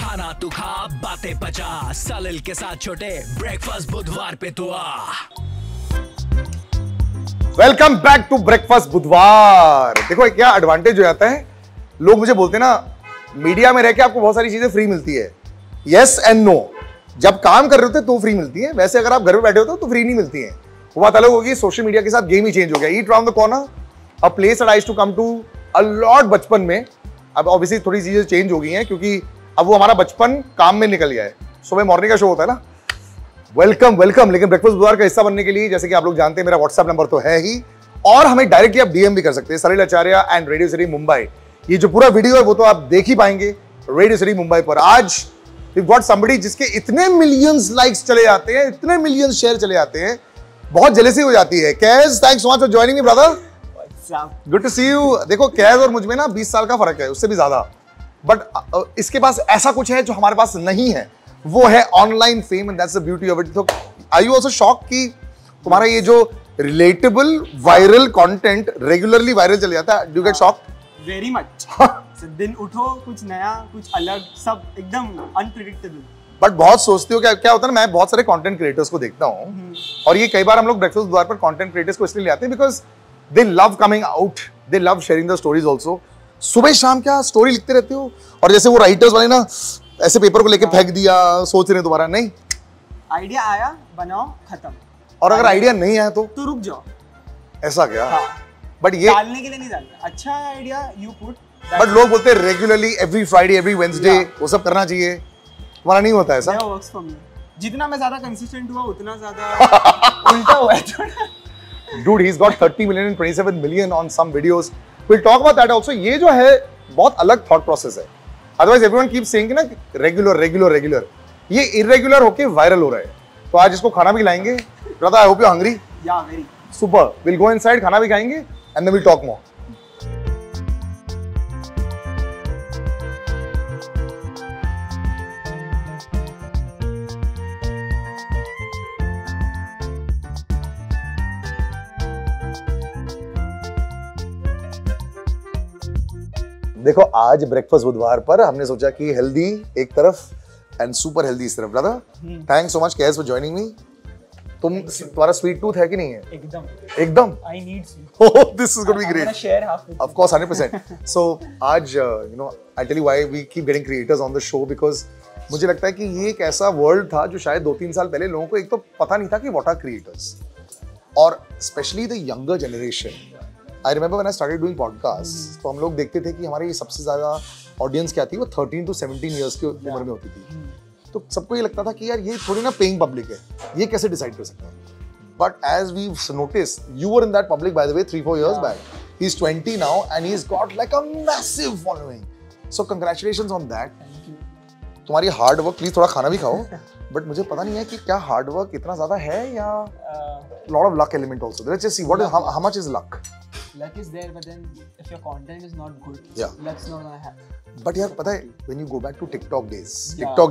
खाना तू खा, बातें पचा, सलिल के साथ छोटे ब्रेकफास्ट बुधवार पे तू आ। वेलकम बैक टू ब्रेकफास्ट बुधवार। देखो क्या एडवांटेज हो जाता है, लोग मुझे बोलते हैं ना, मीडिया में रह के आपको बहुत सारी चीजें फ्री मिलती है। Yes and no. जब काम कर रहे होते तो फ्री मिलती है, वैसे अगर आप घर में बैठे होते हो तो फ्री नहीं मिलती है। वो बात अलग होगी। सोशल मीडिया के साथ गेम ही चेंज हो गया। Eat round the corner, a place that I used to come to a lot बचपन में। अब ऑब्वियसली थोड़ी चीजें चेंज हो गई हैं क्योंकि अब वो हमारा बचपन काम में निकल गया है। सुबह मॉर्निंग का शो होता है ना। Welcome welcome. लेकिन ब्रेकफास्ट बुधवार का हिस्सा बनने के लिए, जैसे कि आप लोग जानते हैं, मेरा व्हाट्सएप नंबर तो है ही, और हमें डायरेक्टली आप डीएम भी कर सकते हैं। सलिल आचार्य एंड रेडियो सिटी मुंबई। ये जो पूरा वीडियो है वो तो आप देख ही पाएंगे रेडियो सिटी मुंबई पर। आज वी गॉट समबडी जिसके इतने मिलियंस लाइक्स चले जाते हैं, इतने मिलियंस शेयर चले जाते हैं, बहुत जेलसी हो जाती है। Kaiz, thanks so much for joining me brother. Good to see you. देखो कैज और मुझ में ना 20 साल का फर्क है, उससे भी ज्यादा। बट इसके पास ऐसा कुछ है जो हमारे पास नहीं है, वो है online fame, and that's the beauty of it. तो आर यू आल्सो शॉक कि तुम्हारा ये जो relatable viral content regularly viral चल जाता है? Do get shock? Very much. दिन उठो कुछ नया, कुछ अलग, सब एकदम अनप्रेडिक्टेबल। बट बहुत सोचते हो क्या होता है ना, मैं बहुत सारे कंटेंट क्रिएटर्स को देखता हूँ, और ये कई बार हम लोग ब्रेकफास्ट बुधवार पर कंटेंट क्रिएटर्स को इसलिए ले आते हैं because they love coming out, they love sharing the stories also. सुबह शाम क्या स्टोरी लिखते रहते हो, और जैसे वो राइटर्स वाले ना, ऐसे पेपर को लेके फेंक दिया, सोच रहे दोबारा नहीं, आइडिया आया, बनाओ, खत्म। और अगर आइडिया नहीं आया तो रुक जाओ। ऐसा क्या? हाँ। बट ये डालने के लिए नहीं डालना, अच्छा आइडिया यू पुट। बट लोग बोलते हैं regularly, every Friday, every Wednesday, वो सब करना चाहिए। तुम्हारा नहीं होता ऐसा? Works for me. जितना मैं ज्यादा कंसिस्टेंट हुआ उतना ज्यादा उल्टा हुआ है थोड़ा। Dude, he's got 30 million and 27 million on some videos. We'll talk about that also. ये जो है बहुत अलग thought process है। Otherwise everyone keeps saying ना regular. ये irregular होके viral हो रहा है। तो आज इसको खाना भी खिलाएंगे। Brother, I hope you're hungry. Yeah, very. Super. We'll go inside, खाना भी खाएंगे, and then we'll talk more. देखो आज ब्रेकफास्ट बुधवार पर हमने सोचा कि हेल्दी एक तरफ एंड सुपर हेल्दी इस तरफ। Brother, thanks so much Kaiz for joining me. तुम्हारा स्वीट टूथ है कि नहीं है? एकदम I need you. Oh, this is going to be great. I'm gonna share half with you. Of course, 100%. So आज I'll tell you why we keep getting creators on the show, because मुझे लगता है कि ये एक ऐसा world था जो शायद 2-3 साल पहले लोगों को एक तो पता नहीं था कि what are creators, और specially the younger generation. I remember when I started doing podcast, तो हम लोग देखते थे कि हमारी सबसे ज्यादा ऑडियंस क्या थी, वो 13 to 17 ईयर्स की उम्र में होती थी। तो सबको ये लगता था कि यार ये थोड़ी ना पेइंग पब्लिक है, ये कैसे डिसाइड कर सकते हैं। But as we notice, you were in that public by the way 3-4 years back. He's 20 now and he's got like a massive following. So congratulations on that. तुम्हारी हार्ड वर्क, प्लीज थोड़ा खाना भी खाओ। But मुझे पता नहीं है कि क्या हार्ड वर्क इतना ज्यादा है या lot of luck element also. Let's just see what is, how much is luck? Luck is there, but then if your content is not good, Yeah. luck's not gonna happen. But यार पता है, when you go back to TikTok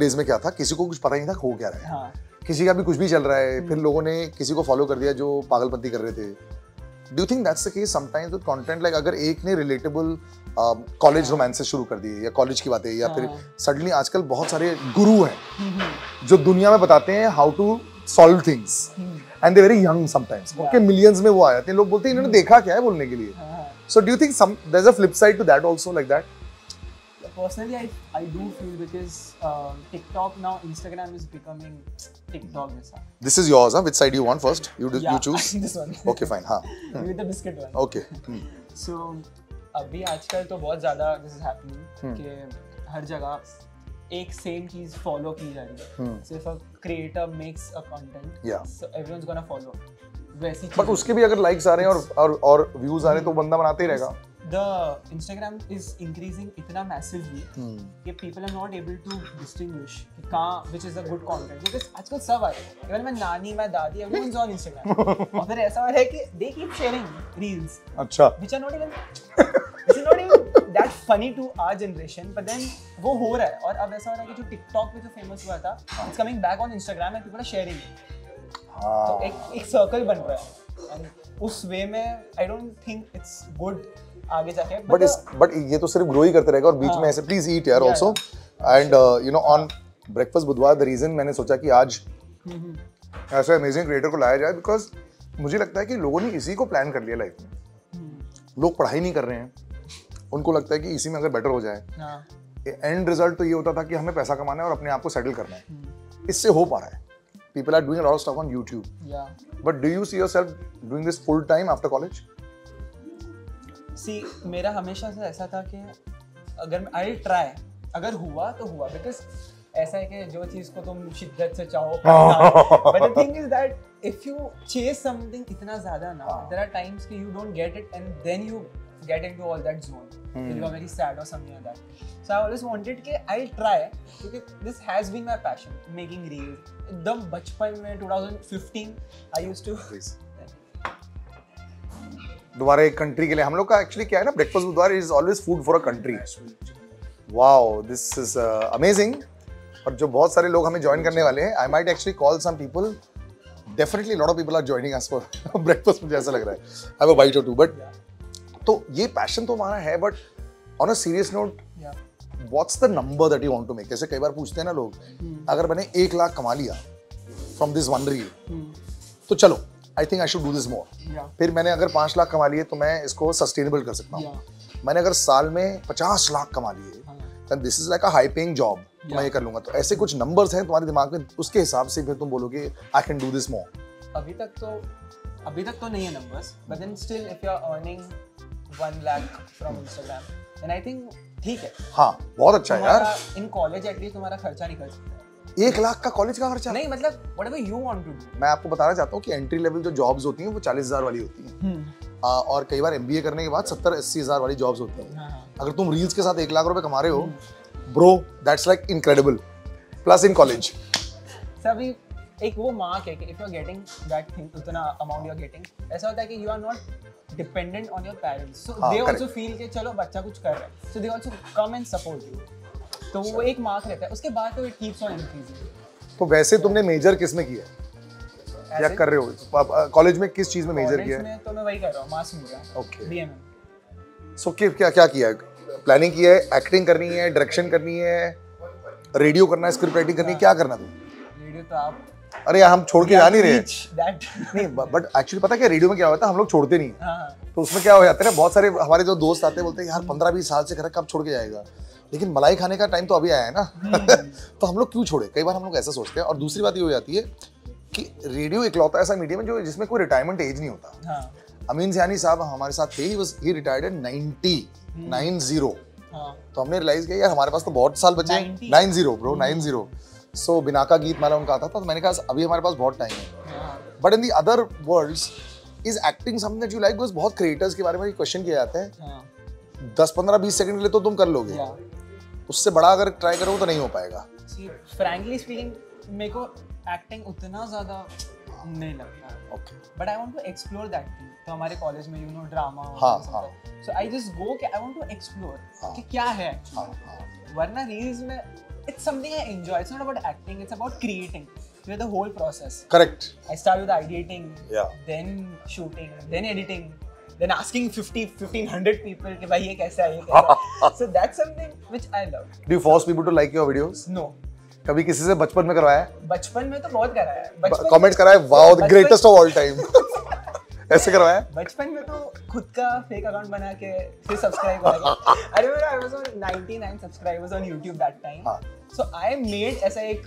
days में क्या था, किसी को कुछ पता नहीं था हो क्या रहा है। हाँ. किसी का भी कुछ भी चल रहा है, फिर लोगों ने किसी को फॉलो कर दिया जो पागलपंती कर रहे थे। Do you think that's the case sometimes with content? Like अगर एक ने रिलेटेबल कॉलेज रोमांसेस शुरू कर दिए या कॉलेज की बातें, या फिर सडनली आजकल बहुत सारे गुरु हैं जो दुनिया में बताते हैं how to solve things, and they very young sometimes, उनके मिलियंस में वो आ जाते हैं। लोग बोलते हैं इन्होंने देखा क्या है बोलने के लिए। So do you think there is a flip side to that also, like that? Personally, I do feel because TikTok now, Instagram is becoming TikTok जैसा. This is yours, huh? Which side you want first? You choose. This one. Okay, fine. हाँ. With the biscuit one. Okay. So अभी आजकल तो बहुत ज़्यादा this is happening कि हर जगह एक सेम चीज़ फॉलो की जा रही है। So if a creator makes a content, so everyone's gonna follow. वैसी चीज़। But उसके भी अगर likes आ रहे हैं और views आ रहे हैं तो बंदा बनाते ही रहेगा। The Instagram is increasing इतना massively कि people are not able to distinguish कि कहाँ which is a good content, because आजकल सब आ रहे हैं। Even मैं नानी, मैं दादी, everyone's on Instagram. और फिर ऐसा हो रहा है कि they keep sharing reels. अच्छा। Which are not even that funny to our generation, but then वो हो रहा है। और अब ऐसा हो रहा है कि जो TikTok पे जो famous हुआ था, it's coming back on Instagram and people are sharing it. तो एक सर्कल बन रहा है। And उस वे में I don't think it's good आगे जाके। बट ये तो सिर्फ ग्रो ही करते रहेगा, और बीच में ऐसे प्लीज ईट यार also. And you know on breakfast बुधवार द रीजन मैंने सोचा कि आज ऐसे अमेजिंग क्रिएटर को लाया जाए बिकॉज मुझे लगता है कि लोगों ने इसी को प्लान कर लिया लाइफ में। लोग पढ़ाई नहीं कर रहे हैं, उनको लगता है कि इसी में अगर बेटर हो जाए। एंड रिजल्ट तो ये होता था कि हमें पैसा कमाना है और अपने आप को सेटल करना है। इससे हो पा रहा है। People are doing a lot of stuff on YouTube. Yeah. But do you see yourself doing this full time after college? See, मेरा हमेशा से ऐसा था कि अगर I try, अगर हुआ तो हुआ, because ऐसा है कि जो चीज़ को तुम शिद्दत से चाहो but the thing is that if you chase something इतना ज़्यादा ना, there are times कि you don't get it and then you get into all that zone. You are very sad or something like that. So I always wanted कि I'll try because this has been my passion, making reels. एकदम बचपन में 2015 I used to. दोबारा एक country के लिए हम लोग का एक्चुअली क्या है ना, ब्रेकफास्ट बुधवार is always food for a country. Wow, this is amazing. और जो बहुत सारे लोग हमें ज्वाइन करने वाले हैं, I might actually call some people, definitely lot of people are joining us for breakfast, मुझे ऐसा लग रहा है। I have a bite or two, but तो ये पैशन तो हमारा है, but on a serious note what's the number that you want to make? जैसे कई बार पूछते हैं ना लोग, अगर मैंने 1 लाख कमा लिया फ्रॉम दिस वन रील तो चलो I think I should do this मोर। फिर मैंने अगर 5 लाख कमा लिए तो मैं इसको सस्टेनेबल कर सकता हूँ। मैंने अगर साल में 50 लाख कमा लिए then this is like a high paying job, तो मैं ये कर लूंगा। तो ऐसे कुछ नंबर्स हैं तुम्हारे दिमाग में, उसके हिसाब से फिर तुम बोलोगे I can do this more. अभी तक तो नहीं है numbers, but then still if you are earning 1 lakh from Instagram then I think ठीक है। हाँ, बहुत अच्छा है यार। इन कॉलेज एटलीस्ट तुम्हारा खर्चा निकल सकता है। 1 लाख का कॉलेज का खर्चा नहीं, मतलब whatever you want to do. मैं आपको बताना चाहता हूँ कि एंट्री लेवल जो जॉब्स होती हैं वो 40,000 वाली होती हैं। और कई बार MBA करने के बाद 70-80 हज़ार वाली जॉब्स होती हैं। अगर तुम रील्स के साथ 1 लाख रुपए कमा रहे हो, bro that's like incredible, plus in college. सभी एक वो मार्क है कि if you are getting that thing, उतना अमाउंट यू आर गेटिंग, ऐसा होता है कि you are not dependent on your parents, so they also feel कि चलो बच्चा कुछ कर रहा है, so they also come and support you. तो वो एक मार्क रहता है, उसके बाद तो इट कीप्स ऑन इंक्रीजिंग। तो वैसे तुमने मेजर किस में किया है या कर रहे हो? कॉलेज में किस चीज में मेजर किया है? तो मैं वही कर रहा हूँ, मास मीडिया। Okay, BMM। सो क्या क्या किया है? प्लानिंग की है, एक्टिंग करनी है, डायरेक्शन करनी है, रेडियो करना है, स्क्रिप्ट राइटिंग करनी है, क्या करना तुम? रेडियो तो आप, अरे यार हम छोड़ के जा नहीं रहे नहीं, बट एक्चुअली पता क्या रेडियो में क्या होता है, हम लोग छोड़ते नहीं। तो उसमें क्या हो जाता है ना, बहुत सारे हमारे जो दोस्त आते हैं बोलते हैं यार 15-20 साल से कर कब छोड़ के जाएगा, लेकिन मलाई खाने का टाइम तो अभी आया है ना तो हम लोग क्यों छोड़े? कई बार हम लोग ऐसा सोचते हैं। और दूसरी बात ये हो जाती है कि रेडियो इकलौता ऐसा मीडियम है जो जिसमें कोई रिटायरमेंट एज नहीं होता। अमीन ज़ियानी साहब हमारे साथ थे, ही रिटायर्ड इन 90 तो हमने रियलाइज किया यार हमारे पास तो बहुत साल बचे हैं। 90 ब्रो, 90। सो बिनाका गीत माला उनका आता था, तो मैंने कहा अभी हमारे पास बहुत टाइम है। But in the other world's is acting something that you like? Because बहुत क्रिएटर्स के बारे में क्वेश्चन किया जाता है। 10-15-20 सेकंड के लिए तो तुम कर लोगे, उससे बड़ा अगर ट्राई करोगे तो नहीं हो पाएगा। फ्रैंकली स्पीकिंग मेरे को एक्टिंग उतना ज़्यादा नहीं लगता। Okay, but I want to explore that thing. तो हमारे कॉलेज में you know drama, so I just go कि आई वांट टू एक्सप्लोर कि क्या है। वरना रील्स में it's something I enjoy. It's not about acting, it's about creating. With the whole process. Correct. I start with ideating, yeah, then shooting, then editing, then asking 1,500 people कि भाई ये कैसा है, ये कैसा है. So that's something which I love. Do you force people to like your videos? No. कभी किसी से बचपन में करवाया है? बचपन में तो बहुत कराया है। कमेंट कराया, wow the greatest of all time ऐसे करवाया? बचपन में तो खुद का फेक अकाउंट बना के फिर सब्सक्राइब करा। I remember I was on 99 subscribers on YouTube that time. So I made ऐसा एक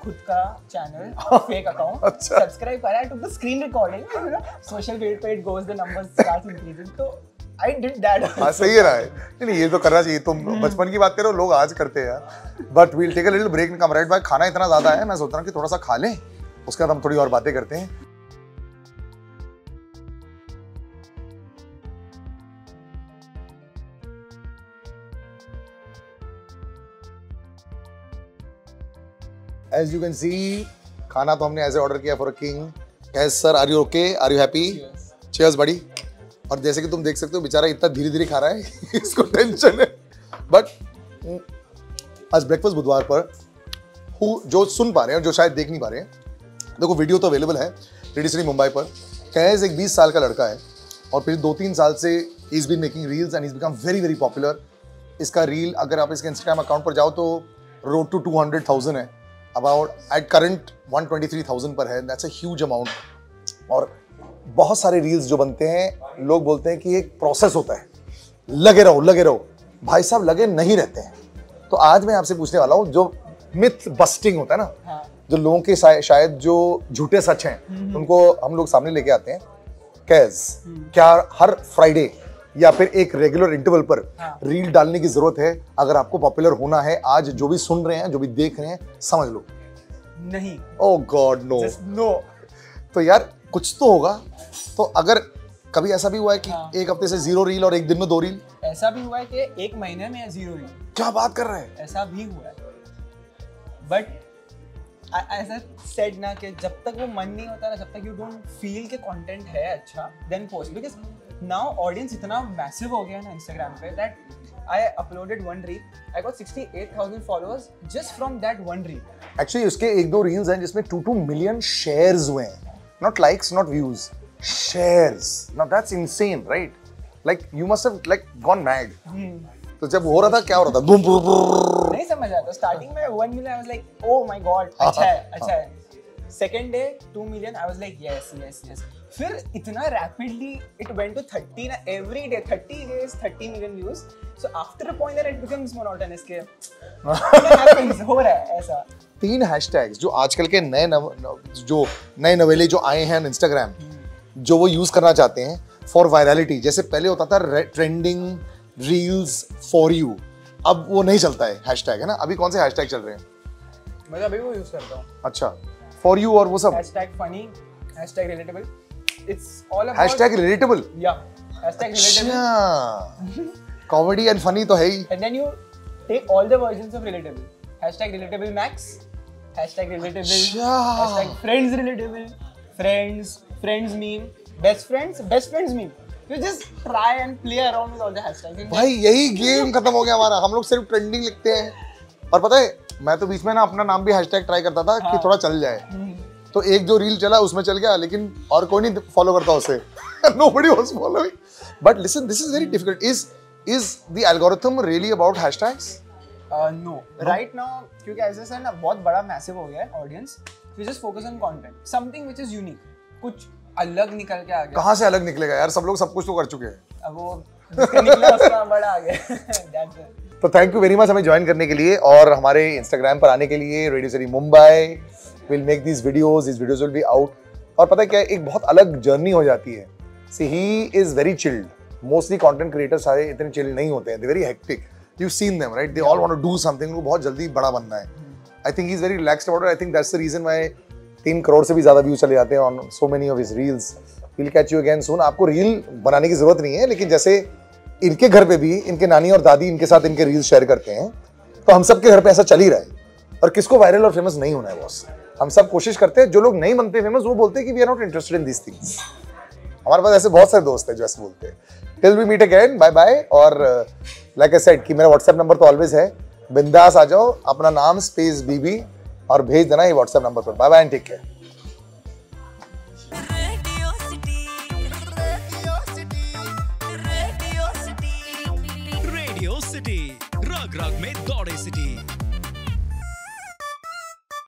खुद का चैनल, फेक अकाउंट, सब्सक्राइब करा, I took the screen recording, you know, social media पे it goes, the numbers starts increasing. तो I did that. हाँ सही है ना, नहीं ये तो करना चाहिए। तुम बचपन की बात करो, लोग आज करते हैं यार। But we'll take a little break and come right back. खाना इतना ज़्यादा है, मैं सोच रहा हूँ कि थोड़ा सा खा लें, उसके बाद हम थोड़ी और बातें करते हैं। As you can see, खाना तो हमने ऐसे ऑर्डर किया for a king. Yes sir, are you okay? Are you happy? Cheers buddy। और जैसे कि तुम देख सकते हो बेचारा इतना धीरे धीरे खा रहा है इसको टेंशन है। बट आज ब्रेकफास्ट बुधवार पर जो सुन पा रहे हैं और जो शायद देख नहीं पा रहे हैं, देखो वीडियो तो अवेलेबल है रेडी सिटी मुंबई पर। कैज एक 20 साल का लड़का है और फिर 2-3 साल से ही is been making reels and is become very very popular. इसका रील अगर आप इसके इंस्टाग्राम अकाउंट पर जाओ तो रोड टू 200,000 है, अबाउट एट करंट 123,000 पर है, दैट्स अ ह्यूज अमाउंट। और बहुत सारे रील्स जो बनते हैं, लोग बोलते हैं कि एक प्रोसेस होता है, लगे रहो। भाई साहब लगे नहीं रहते हैं। तो आज मैं आपसे पूछने वाला हूँ, जो मिथ बस्टिंग होता है ना, हाँ. जो लोगों के शायद जो झूठे सच हैं उनको हम लोग सामने लेके आते हैं। कैज क्या हर फ्राइडे या फिर एक रेगुलर इंटरवल पर रील डालने की जरूरत है अगर आपको पॉपुलर होना है? आज जो भी सुन रहे हैं, जो भी देख रहे हैं, समझ लो नहीं। ओह गॉड नो। नो। तो यार कुछ तो होगा। तो अगर कभी ऐसा भी हुआ है कि एक हफ्ते से 0 रील और एक दिन में 2 रील? ऐसा भी हुआ है कि एक महीने में 0 रील। क्या बात कर रहे हैं? ऐसा भी हुआ है, बट ऐसा सेड ना कि जब तक वो मन नहीं होता ना, जब तक यू डोंट फील के कंटेंट है अच्छा, then post. Because now audience इतना मैसिव हो गया ना इंस्टाग्राम पे, that I uploaded 1 reel, I got 68,000 followers just from that 1 reel. Actually उसके 1-2 रील्स हैं जिसमें 2 मिलियन शेयर्स हुए हैं, not likes, not views, shares. Now that's insane, right? Like you must have like gone mad. तो जब हो रहा था, क्या हो रहा था? Boom boom. नहीं समझ आता। स्टार्टिंग में 1 million I was like oh my god, अच्छा है। Second day 2 million, I was like yes. फिर इतना रैपिडली इट वेंट टू 30 ना, every day 30 days 30 million views. So after a point that it becomes monotonous के हो रहा है ऐसा। 3 हैशटैग्स जो आजकल के नए नवेले जो आए हैं इंस्टाग्राम, जो वो यूज करना चाहते हैं फॉर वायरलिटी। जैसे पहले होता था ट्रेंडिंग रील्स फॉर यू, अब वो नहीं चलता है हैशटैग, है ना? अभी कौन से हैशटैग चल रहे हैं? मैं अभी वो यूज करता हूँ। अच्छा, फॉर यू और वो सब hashtag funny, hashtag relatable, it's all about hashtag relatable. या hashtag relatable, comedy and funny तो है ही, and then you take all the versions of relatable. Hashtag relatable max, hashtag relatable, hashtag friends relatable, friends meme, best friends meme. You just try and play around with all the hashtags. भाई यही game खत्म हो गया हमारा। हम लोग सिर्फ trending लिखते हैं, और पता है मैं तो बीच में ना अपना नाम भी हैशटैग ट्राई करता था कि थोड़ा चल जाए। तो एक जो रील चला उसमें चल गया, लेकिन और कोई नहीं फॉलो करता उसे। Nobody was following. But listen, this is very difficult. Is the algorithm really about hashtags? No. Right now, क्योंकि ऐसे से ना बहुत बड़ा मैसिव हो गया है audience, we just focus on content, something which is unique, कुछ अलग निकल के आ गया। कहाँ से अलग निकलेगा यार? सब लोग सब कुछ तो कर चुके हैं। अब वो निकला उसका बड़ा आ गया। तो थैंक यू वेरी मच हमें ज्वाइन करने के लिए और हमारे इंस्टाग्राम पर आने के लिए। Radio city Mumbai will make this videos will be out. और पता है क्या, एक बहुत अलग जर्नी हो जाती है। See he is very chilled. Mostly content creators सारे इतने चिल नहीं होते हैं, they very hectic. You seen them, right? They all want to do something, उनको बहुत जल्दी बड़ा बनना है। I think he is very relaxed about it. I think that's the reason why 3 crore से भी ज्यादा व्यूज चले जाते हैं on so many of his reels. Will catch you again सून। आपको रील बनाने की जरूरत नहीं है, लेकिन जैसे इनके घर पे भी इनके नानी और दादी इनके साथ इनके रील्स शेयर करते हैं, तो हम सब के घर पे ऐसा चल ही रहा है। और किसको वायरल और फेमस नहीं होना है बॉस? हम सब कोशिश करते हैं। जो लोग नहीं बनते फेमस वो बोलते हैं कि we are not interested in this things. हमारे पास ऐसे बहुत सारे दोस्त हैं जो ऐसे बोलते हैं। Till we meet again, bye bye. और लाइक आई सेड कि मेरा व्हाट्सएप नंबर तो ऑलवेज है, बिंदास आ जाओ, अपना नाम स्पेस बीबी और भेज देना ये व्हाट्सएप नंबर पर। Bye bye and take care. Radio city रग रग में दौड़े सिटी।